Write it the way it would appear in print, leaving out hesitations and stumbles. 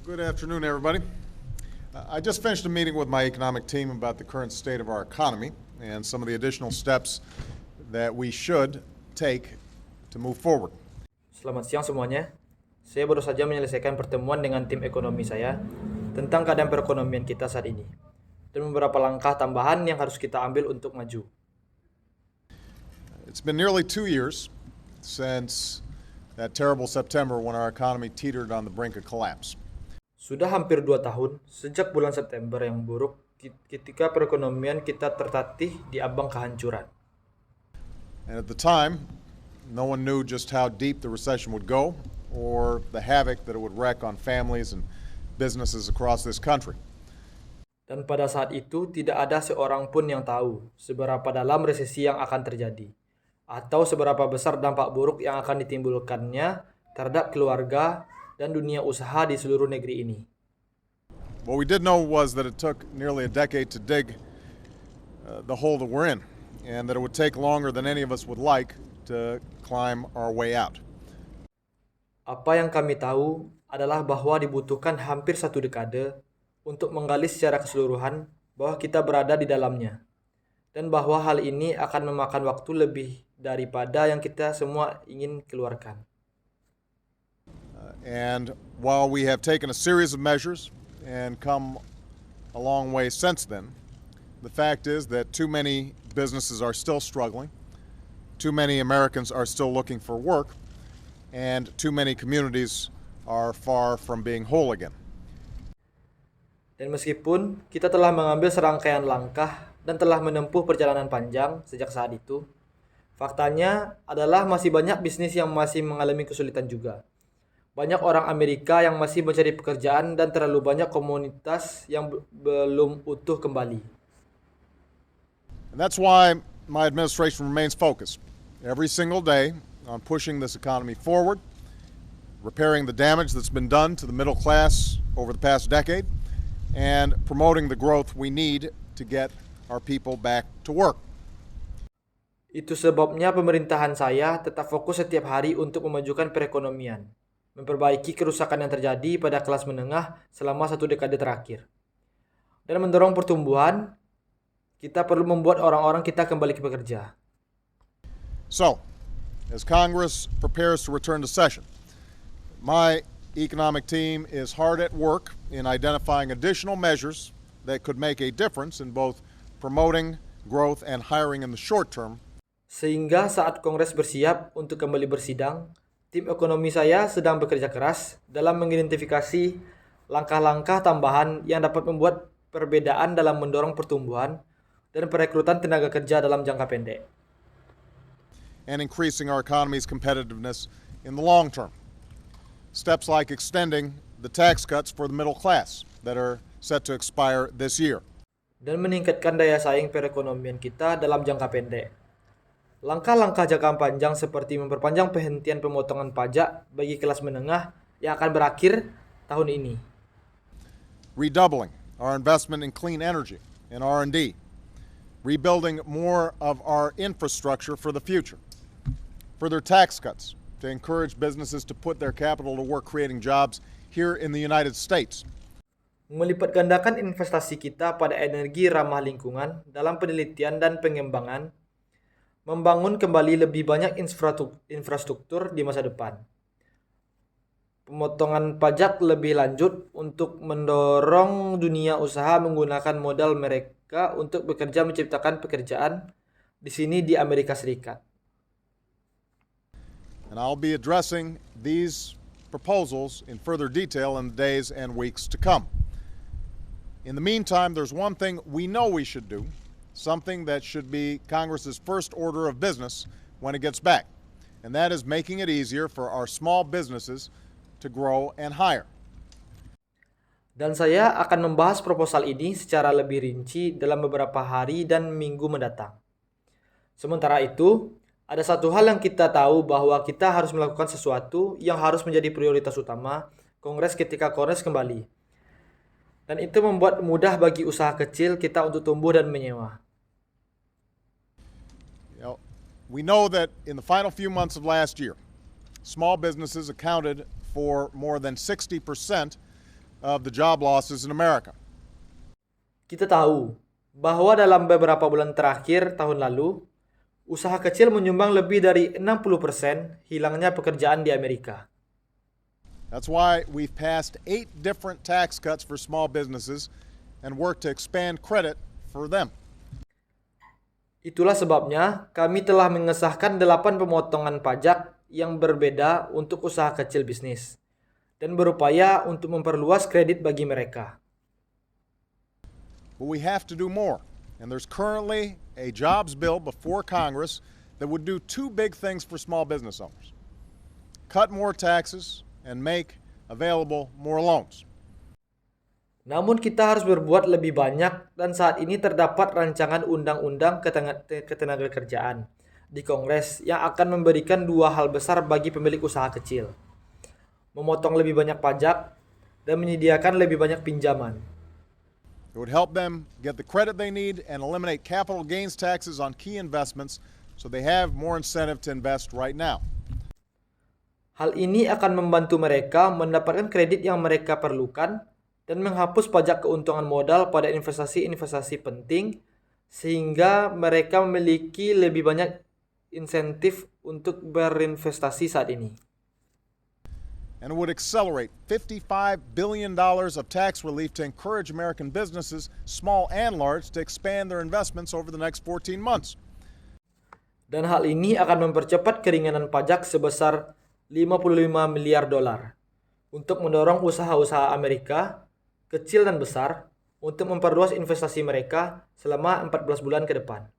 Good afternoon, everybody. I just finished a meeting with my economic team about the current state of our economy and some of the additional steps that we should take to move forward. Selamat siang semuanya. Saya baru saja menyelesaikan pertemuan dengan tim ekonomi saya tentang keadaan perekonomian kita saat ini dan beberapa langkah tambahan yang harus kita ambil untuk maju. It's been nearly 2 years since that terrible September when our economy teetered on the brink of collapse. Sudah hampir 2 tahun sejak bulan September yang buruk ketika perekonomian kita tertatih di ambang kehancuran. And at the time, no one knew just how deep the recession would go or the havoc that it would wreak on families and businesses across this country. Dan pada saat itu tidak ada seorang pun yang tahu seberapa dalam resesi yang akan terjadi atau seberapa besar dampak buruk yang akan ditimbulkannya terhadap keluarga dan dunia usaha di seluruh negeri ini. What we did know was that it took nearly a decade to dig the hole that we're in, and that it would take longer than any of us would like to climb our way out. Apa yang kami tahu adalah bahwa dibutuhkan hampir 1 dekade untuk menggali secara keseluruhan bahwa kita berada di dalamnya, dan bahwa hal ini akan memakan waktu lebih daripada yang kita semua ingin keluarkan. And while we have taken a series of measures and come a long way since then, the fact is that too many businesses are still struggling, too many Americans are still looking for work, and too many communities are far from being whole again. Dan meskipun kita telah mengambil serangkaian langkah dan telah menempuh perjalanan panjang sejak saat itu, faktanya adalah masih banyak bisnis yang masih mengalami kesulitan juga. Banyak orang Amerika yang masih mencari pekerjaan dan terlalu banyak komunitas yang belum utuh kembali. And that's why my administration remains focused every single day on pushing this economy forward, repairing the damage that's been done to the middle class over the past decade, and promoting the growth we need to get our people back to work. Itu sebabnya pemerintahan saya tetap fokus setiap hari untuk memajukan perekonomian, memperbaiki kerusakan yang terjadi pada kelas menengah selama 1 dekade terakhir, dan mendorong pertumbuhan. Kita perlu membuat orang-orang kita kembali bekerja. So, as Congress prepares to return to session, my economic team is hard at work in identifying additional measures that could make a difference in both promoting growth and hiring in the short term. Sehingga saat Kongres bersiap untuk kembali bersidang, tim ekonomi saya sedang bekerja keras dalam mengidentifikasi langkah-langkah tambahan yang dapat membuat perbedaan dalam mendorong pertumbuhan dan perekrutan tenaga kerja dalam jangka pendek. And increasing our economy's competitiveness in the long term. Steps like extending the tax cuts for the middle class that are set to expire this year. Dan meningkatkan daya saing perekonomian kita dalam jangka pendek. Langkah-langkah jangka panjang seperti memperpanjang penghentian pemotongan pajak bagi kelas menengah yang akan berakhir tahun ini. Redoubling our investment in clean energy and R&D. Rebuilding more of our infrastructure for the future. Further tax cuts to encourage businesses to put their capital to work creating jobs here in the United States. Melipat gandakan investasi kita pada energi ramah lingkungan dalam penelitian dan pengembangan, membangun kembali lebih banyak infrastruktur di masa depan. Pemotongan pajak lebih lanjut untuk mendorong dunia usaha menggunakan modal mereka untuk bekerja menciptakan pekerjaan di sini di Amerika Serikat. And I'll be addressing these proposals in further detail in the days and weeks to come. In the meantime, there's one thing we know we should do, something that should be Congress's first order of business when it gets back, and that is making it easier for our small businesses to grow and hire. Dan saya akan membahas proposal ini secara lebih rinci dalam beberapa hari dan minggu mendatang. Sementara itu, ada satu hal yang kita tahu bahwa kita harus melakukan sesuatu yang harus menjadi prioritas utama Kongres ketika Kongres kembali. Dan itu membuat mudah bagi usaha kecil kita untuk tumbuh dan menyewa. We know that in the final few months of last year, small businesses accounted for more than 60% of the job losses in America. Kita tahu bahwa dalam beberapa bulan terakhir tahun lalu, usaha kecil menyumbang lebih dari 60% hilangnya pekerjaan di Amerika. That's why we've passed 8 different tax cuts for small businesses and worked to expand credit for them. Itulah sebabnya kami telah mengesahkan 8 pemotongan pajak yang berbeda untuk usaha kecil bisnis dan berupaya untuk memperluas kredit bagi mereka. But we have to do more. And there's currently a jobs bill before Congress that would do 2 big things for small business owners. Cut more taxes and make available more loans. Namun kita harus berbuat lebih banyak dan saat ini terdapat rancangan undang-undang ketenagakerjaan di Kongres yang akan memberikan 2 hal besar bagi pemilik usaha kecil. Memotong lebih banyak pajak dan menyediakan lebih banyak pinjaman. It would help them get the credit they need and eliminate capital gains taxes on key investments so they have more incentive to invest right now. Hal ini akan membantu mereka mendapatkan kredit yang mereka perlukan dan menghapus pajak keuntungan modal pada investasi-investasi penting sehingga mereka memiliki lebih banyak insentif untuk berinvestasi saat ini. And it would accelerate $55 billion of tax relief to encourage American businesses, small and large, to expand their investments over the next 14 months. Dan hal ini akan mempercepat keringanan pajak sebesar $55 miliar untuk mendorong usaha-usaha Amerika, kecil dan besar, untuk memperluas investasi mereka selama 14 bulan ke depan.